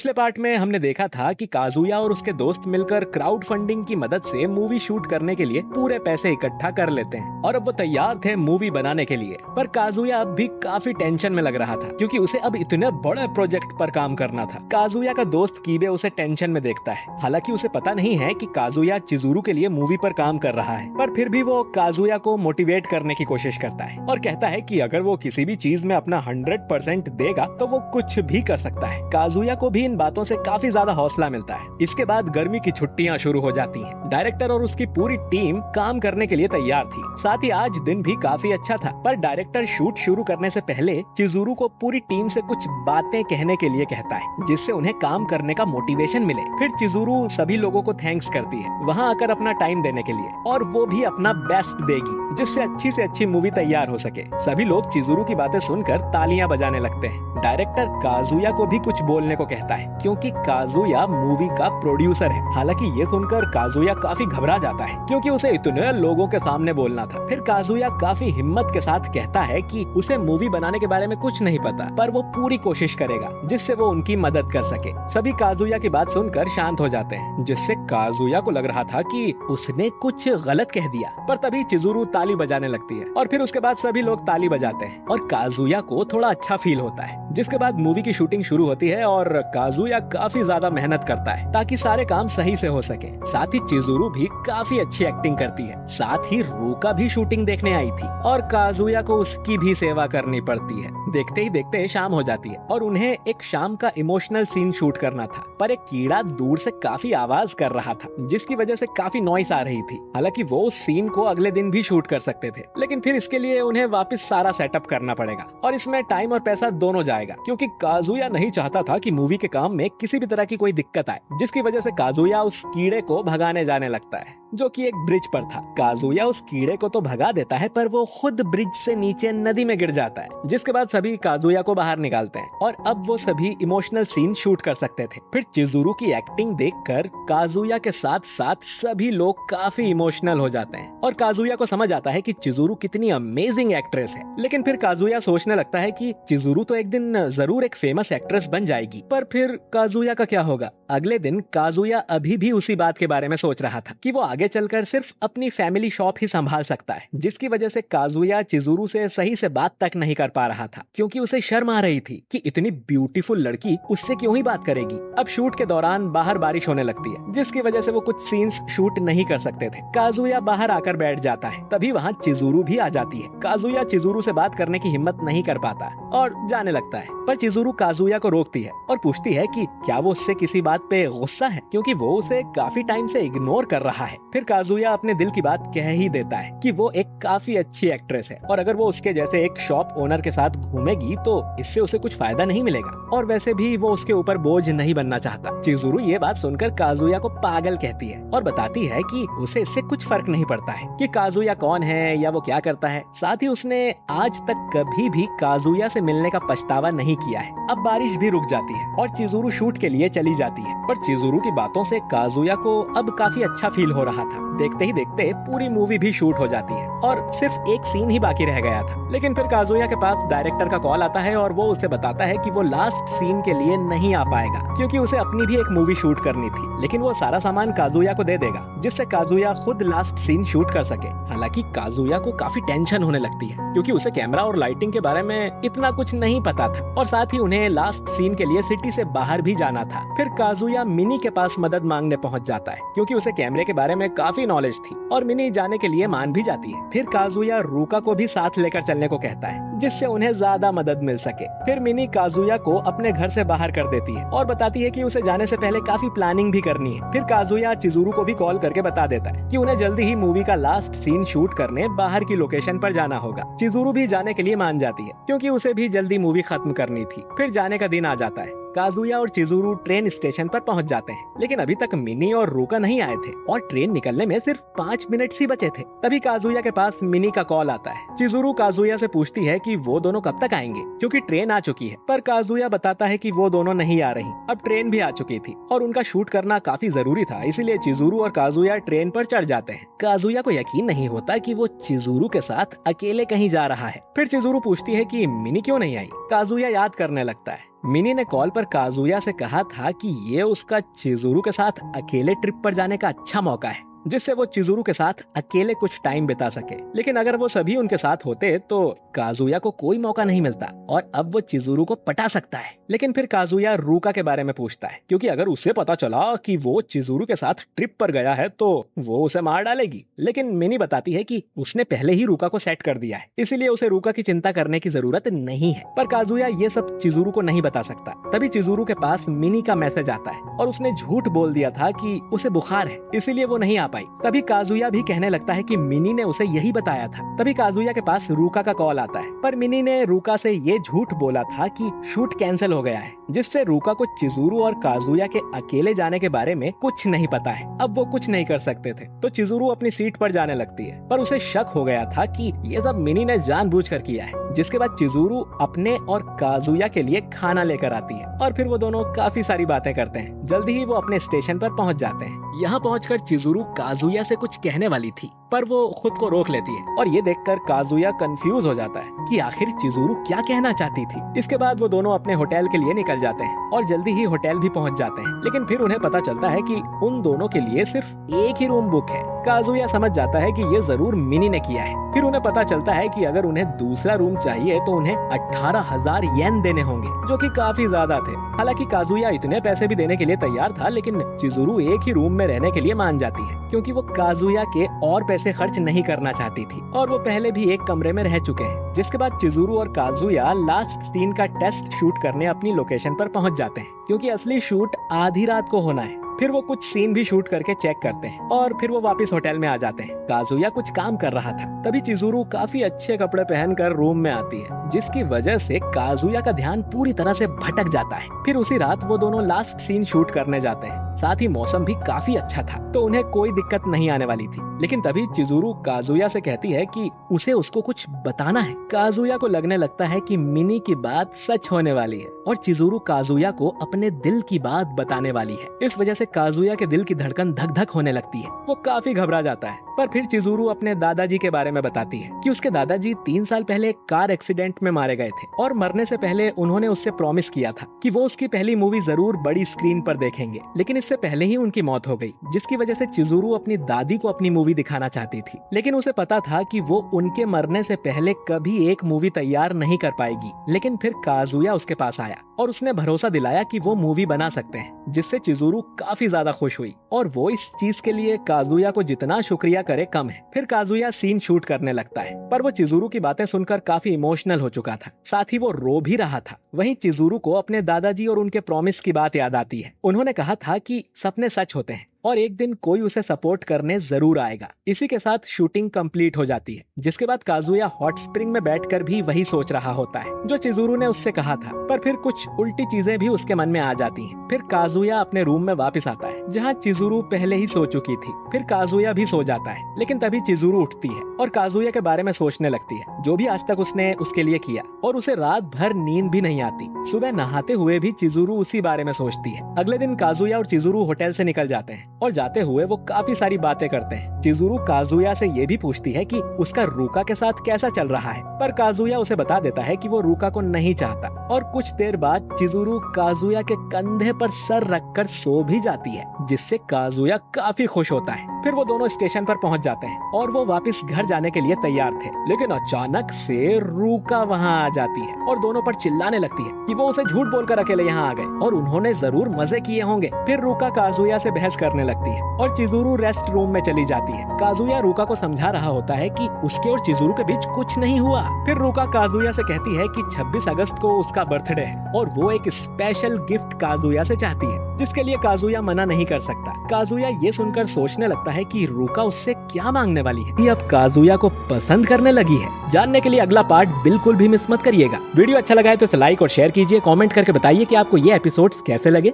पिछले पार्ट में हमने देखा था कि काजुया और उसके दोस्त मिलकर क्राउड फंडिंग की मदद से मूवी शूट करने के लिए पूरे पैसे इकट्ठा कर लेते हैं और अब वो तैयार थे मूवी बनाने के लिए। पर काजुया अब भी काफी टेंशन में लग रहा था क्योंकि उसे अब इतने बड़े प्रोजेक्ट पर काम करना था। काजुया का दोस्त कीबे उसे टेंशन में देखता है। हालांकि उसे पता नहीं है कि काजुया चिजुरू के लिए मूवी पर काम कर रहा है, पर फिर भी वो काजुया को मोटिवेट करने की कोशिश करता है और कहता है कि अगर वो किसी भी चीज में अपना 100% देगा तो वो कुछ भी कर सकता है। काजुया को भी इन बातों से काफी ज्यादा हौसला मिलता है। इसके बाद गर्मी की छुट्टियां शुरू हो जाती हैं। डायरेक्टर और उसकी पूरी टीम काम करने के लिए तैयार थी। साथ ही आज दिन भी काफी अच्छा था, पर डायरेक्टर शूट शुरू करने से पहले चिजुरू को पूरी टीम से कुछ बातें कहने के लिए कहता है जिससे उन्हें काम करने का मोटिवेशन मिले। फिर चिजुरू सभी लोगों को थैंक्स करती है वहाँ आकर अपना टाइम देने के लिए, और वो भी अपना बेस्ट देगी जिससे अच्छी से अच्छी मूवी तैयार हो सके। सभी लोग चिजुरू की बातें सुनकर तालियां बजाने लगते हैं। डायरेक्टर काजुया को भी कुछ बोलने को कहता है क्योंकि काजुया मूवी का प्रोड्यूसर है। हालांकि ये सुनकर काजुया काफी घबरा जाता है क्योंकि उसे इतने लोगों के सामने बोलना था। फिर काजुया काफी हिम्मत के साथ कहता है कि उसे मूवी बनाने के बारे में कुछ नहीं पता, पर वो पूरी कोशिश करेगा जिससे वो उनकी मदद कर सके। सभी काजुया की बात सुनकर शांत हो जाते हैं, जिससे काजुया को लग रहा था कि उसने कुछ गलत कह दिया। पर तभी चिजुरू ताली बजाने लगती है और फिर उसके बाद सभी लोग ताली बजाते हैं और काजुया को थोड़ा अच्छा फील होता है। जिसके बाद मूवी की शूटिंग शुरू होती है और काजुया काफी ज्यादा मेहनत करता है ताकि सारे काम सही से हो सके। साथ ही चिजुरू भी काफी अच्छी एक्टिंग करती है। साथ ही रूका भी शूटिंग देखने आई थी और काजुया को उसकी भी सेवा करनी पड़ती है। देखते ही देखते शाम हो जाती है और उन्हें एक शाम का इमोशनल सीन शूट करना था, पर एक कीड़ा दूर से काफी आवाज कर रहा था जिसकी वजह से काफी नॉइस आ रही थी। हालांकि वो उस सीन को अगले दिन भी शूट कर सकते थे, लेकिन फिर इसके लिए उन्हें वापस सारा सेटअप करना पड़ेगा और इसमें टाइम और पैसा दोनों जाएगा क्योंकि काजुया नहीं चाहता था कि मूवी के काम में किसी भी तरह की कोई दिक्कत आए, जिसकी वजह से काजुया उस कीड़े को भगाने जाने लगता है जो कि एक ब्रिज पर था। काजुया उस कीड़े को तो भगा देता है, पर वो खुद ब्रिज से नीचे नदी में गिर जाता है, जिसके बाद सभी काजुया को बाहर निकालते हैं और अब वो सभी इमोशनल सीन शूट कर सकते थे। फिर चिजुरू की एक्टिंग देखकर काजुया के साथ साथ सभी लोग काफी इमोशनल हो जाते हैं और काजुया को समझ आता है कि चिजुरू कितनी अमेजिंग एक्ट्रेस है। लेकिन फिर काजुया सोचने लगता है कि चिजुरू तो एक दिन जरूर एक फेमस एक्ट्रेस बन जाएगी, पर फिर काजुया का क्या होगा। अगले दिन काजुया अभी भी उसी बात के बारे में सोच रहा था कि वो आगे चलकर सिर्फ अपनी फैमिली शॉप ही संभाल सकता है, जिसकी वजह से काजुया चिजुरू से सही से बात तक नहीं कर पा रहा था क्योंकि उसे शर्म आ रही थी कि इतनी ब्यूटीफुल लड़की उससे क्यों ही बात करेगी। अब शूट के दौरान बाहर बारिश होने लगती है, जिसकी वजह से वो कुछ सीन्स शूट नहीं कर सकते थे। काजुया बाहर आकर बैठ जाता है, तभी वहाँ चिजुरू भी आ जाती है। काजुया चिजुरू से बात करने की हिम्मत नहीं कर पाता और जाने लगता है, पर चिजुरू काजुया को रोकती है और पूछती है कि क्या वो उससे किसी बात पे गुस्सा है क्योंकि वो उसे काफी टाइम से इग्नोर कर रहा है। फिर काजुया अपने दिल की बात कह ही देता है कि वो एक काफी अच्छी एक्ट्रेस है और अगर वो उसके जैसे एक शॉप ओनर के साथ घूमेगी तो इससे उसे कुछ फायदा नहीं मिलेगा और वैसे भी वो उसके ऊपर बोझ नहीं बनना चाहता। चिजुरू ये बात सुनकर काजुया को पागल कहती है और बताती है कि उसे इससे कुछ फर्क नहीं पड़ता है कि काजुया कौन है या वो क्या करता है। साथ ही उसने आज तक कभी भी काजुया से मिलने का पछतावा नहीं किया है। अब बारिश भी रुक जाती है और चिजुरू शूट के लिए चली जाती है, पर चिजुरू की बातों से काजुया को अब काफी अच्छा फील हो रहा था। देखते ही देखते पूरी मूवी भी शूट हो जाती है और सिर्फ एक सीन ही बाकी रह गया था। लेकिन फिर काजुया के पास डायरेक्टर का कॉल आता है और वो उसे बताता है कि वो लास्ट सीन के लिए नहीं आ पाएगा क्योंकि उसे अपनी भी एक मूवी शूट करनी थी, लेकिन वो सारा सामान काजुया को दे देगा जिससे काजुया खुद लास्ट सीन शूट कर सके। हालांकि काजुया को काफी टेंशन होने लगती है क्योंकि उसे कैमरा और लाइटिंग के बारे में इतना कुछ नहीं पता था और साथ ही उन्हें लास्ट सीन के लिए सिटी से बाहर भी जाना था। फिर काजुया मिनी के पास मदद मांगने पहुंच जाता है क्योंकि उसे कैमरे के बारे में काफी नॉलेज थी और मिनी जाने के लिए मान भी जाती है। फिर काजुया रूका को भी साथ लेकर चलने को कहता है जिससे उन्हें ज्यादा मदद मिल सके। फिर मिनी काजुया को अपने घर से बाहर कर देती है और बताती है कि उसे जाने से पहले काफी प्लानिंग भी करनी है। फिर काजुया चिजुरू को भी कॉल करके बता देता है कि उन्हें जल्दी ही मूवी का लास्ट सीन शूट करने बाहर की लोकेशन पर जाना होगा। चिजुरू भी जाने के लिए मान जाती है क्योंकि उसे भी जल्दी मूवी खत्म करनी थी। फिर जाने का दिन आ जाता है। काजुया और चिजुरू ट्रेन स्टेशन पर पहुंच जाते हैं, लेकिन अभी तक मिनी और रूका नहीं आए थे और ट्रेन निकलने में सिर्फ 5 मिनट ही बचे थे। तभी काजुया के पास मिनी का कॉल आता है। चिजुरू काजुया से पूछती है कि वो दोनों कब तक आएंगे क्योंकि ट्रेन आ चुकी है, पर काजुया बताता है कि वो दोनों नहीं आ रही, अब ट्रेन भी आ चुकी थी और उनका शूट करना काफी जरूरी था, इसीलिए चिजुरू और काजुया ट्रेन पर चढ़ जाते हैं। काजुया को यकीन नहीं होता कि वो चिजुरू के साथ अकेले कहीं जा रहा है। फिर चिजुरू पूछती है कि मिनी क्यों नहीं आई। काजुया याद करने लगता है। मिनी ने कॉल पर काजुया से कहा था कि ये उसका चिजुरू के साथ अकेले ट्रिप पर जाने का अच्छा मौका है, जिससे वो चिजुरू के साथ अकेले कुछ टाइम बिता सके। लेकिन अगर वो सभी उनके साथ होते तो काजुया को कोई मौका नहीं मिलता और अब वो चिजुरू को पटा सकता है। लेकिन फिर काजुया रूका के बारे में पूछता है, क्योंकि अगर उसे पता चला कि वो चिजुरू के साथ ट्रिप पर गया है तो वो उसे मार डालेगी। लेकिन मिनी बताती है कि उसने पहले ही रूका को सेट कर दिया है, इसीलिए उसे रूका की चिंता करने की जरूरत नहीं है। पर काजुया ये सब चिजुरू को नहीं बता सकता। तभी चिजुरू के पास मिनी का मैसेज आता है और उसने झूठ बोल दिया था कि उसे बुखार है, इसीलिए वो नहीं आ पाई। तभी काजुया भी कहने लगता है कि मिनी ने उसे यही बताया था। तभी काजुया के पास रूका का कॉल आता है, पर मिनी ने रूका से ये झूठ बोला था कि शूट कैंसिल हो गया है, जिससे रूका को चिजुरू और काजुया के अकेले जाने के बारे में कुछ नहीं पता है। अब वो कुछ नहीं कर सकते थे, तो चिजुरू अपनी सीट पर जाने लगती है। पर उसे शक हो गया था कि ये सब मिनी ने जानबूझकर किया है। जिसके बाद चिजुरू अपने और काजुया के लिए खाना लेकर आती है और फिर वो दोनों काफी सारी बातें करते हैं। जल्दी ही वो अपने स्टेशन पर पहुंच जाते हैं। यहाँ पहुंचकर चिजुरू काजुया से कुछ कहने वाली थी, पर वो खुद को रोक लेती है और ये देखकर काजुया कंफ्यूज हो जाता है कि आखिर चिजुरू क्या कहना चाहती थी। इसके बाद वो दोनों अपने होटल के लिए निकल जाते हैं और जल्दी ही होटल भी पहुंच जाते हैं। लेकिन फिर उन्हें पता चलता है कि उन दोनों के लिए सिर्फ एक ही रूम बुक है। काजुया समझ जाता है कि ये जरूर मिनी ने किया है। फिर उन्हें पता चलता है कि अगर उन्हें दूसरा रूम चाहिए तो उन्हें 18,000 येन देने होंगे, जो कि काफी ज्यादा थे। हालांकि काजुया इतने पैसे भी देने के लिए तैयार था, लेकिन चिजुरू एक ही रूम में रहने के लिए मान जाती है, क्योंकि वो काजुया के और पैसे खर्च नहीं करना चाहती थी और वो पहले भी एक कमरे में रह चुके हैं। जिसके बाद चिजुरू और काजुया लास्ट सीन का टेस्ट शूट करने अपनी लोकेशन पर पहुंच जाते हैं, क्योंकि असली शूट आधी रात को होना है। फिर वो कुछ सीन भी शूट करके चेक करते हैं और फिर वो वापस होटल में आ जाते हैं। काजुया कुछ काम कर रहा था, तभी चिजुरू काफी अच्छे कपड़े पहनकर रूम में आती है, जिसकी वजह से काजुया का ध्यान पूरी तरह से भटक जाता है। फिर उसी रात वो दोनों लास्ट सीन शूट करने जाते हैं। साथ ही मौसम भी काफी अच्छा था, तो उन्हें कोई दिक्कत नहीं आने वाली थी। लेकिन तभी चिजुरू काजुया से कहती है कि उसे उसको कुछ बताना है। काजुया को लगने लगता है कि मिनी की बात सच होने वाली है और चिजुरू काजुया को अपने दिल की बात बताने वाली है। इस वजह से काजुया के दिल की धड़कन धक धक होने लगती है। वो काफी घबरा जाता है। पर फिर चिजुरू अपने दादाजी के बारे में बताती है कि उसके दादाजी 3 साल पहले कार एक्सीडेंट में मारे गए थे और मरने से पहले उन्होंने उससे प्रॉमिस किया था कि वो उसकी पहली मूवी जरूर बड़ी स्क्रीन पर देखेंगे। लेकिन इससे पहले ही उनकी मौत हो गई, जिसकी वजह से चिजुरू अपनी दादी को अपनी मूवी दिखाना चाहती थी। लेकिन उसे पता था कि वो उनके मरने से पहले कभी एक मूवी तैयार नहीं कर पाएगी। लेकिन फिर काजुया उसके पास आया और उसने भरोसा दिलाया कि वो मूवी बना सकते हैं, जिससे चिजुरू काफी ज्यादा खुश हुई और वो इस चीज के लिए काजुया को जितना शुक्रिया करे कम है। फिर काजुया सीन शूट करने लगता है, पर वो चिजुरू की बातें सुनकर काफी इमोशनल हो चुका था, साथ ही वो रो भी रहा था। वहीं चिजुरू को अपने दादाजी और उनके प्रॉमिस की बात याद आती है। उन्होंने कहा था कि सपने सच होते हैं और एक दिन कोई उसे सपोर्ट करने जरूर आएगा। इसी के साथ शूटिंग कंप्लीट हो जाती है, जिसके बाद काजुया हॉट स्प्रिंग में बैठकर भी वही सोच रहा होता है जो चिजुरू ने उससे कहा था। पर फिर कुछ उल्टी चीजें भी उसके मन में आ जाती हैं। फिर काजुया अपने रूम में वापस आता है, जहाँ चिजुरू पहले ही सो चुकी थी। फिर काजुया भी सो जाता है, लेकिन तभी चिजुरू उठती है और काजुया के बारे में सोचने लगती है, जो भी आज तक उसने उसके लिए किया, और उसे रात भर नींद भी नहीं आती। सुबह नहाते हुए भी चिजुरू उसी बारे में सोचती है। अगले दिन काजुया और चिजुरू होटल से निकल जाते हैं और जाते हुए वो काफी सारी बातें करते हैं। चिजुरू काजुया से ये भी पूछती है कि उसका रूका के साथ कैसा चल रहा है, पर काजुया उसे बता देता है कि वो रूका को नहीं चाहता। और कुछ देर बाद चिजुरू काजुया के कंधे पर सर रखकर सो भी जाती है, जिससे काजुया काफी खुश होता है। फिर वो दोनों स्टेशन पर पहुंच जाते हैं और वो वापस घर जाने के लिए तैयार थे। लेकिन अचानक से रूका वहाँ आ जाती है और दोनों पर चिल्लाने लगती है कि वो उसे झूठ बोलकर अकेले यहाँ आ गए और उन्होंने जरूर मजे किए होंगे। फिर रूका काजुया से बहस करने लगती है और चिजुरू रेस्ट रूम में चली जाती है। काजुया रूका को समझा रहा होता है कि उसके और चिजुरू के बीच कुछ नहीं हुआ। फिर रूका काजुया से कहती है कि 26 अगस्त को उसका बर्थडे है और वो एक स्पेशल गिफ्ट काजुया से चाहती है, जिसके लिए काजुया मना नहीं कर सकता। काजुया ये सुनकर सोचने लगता है कि रूका उससे क्या मांगने वाली है। ये अब काजुया को पसंद करने लगी है। जानने के लिए अगला पार्ट बिल्कुल भी मिस मत करिएगा। वीडियो अच्छा लगा है तो इसे लाइक और शेयर कीजिए। कमेंट करके बताइए कि आपको ये एपिसोड्स कैसे लगे।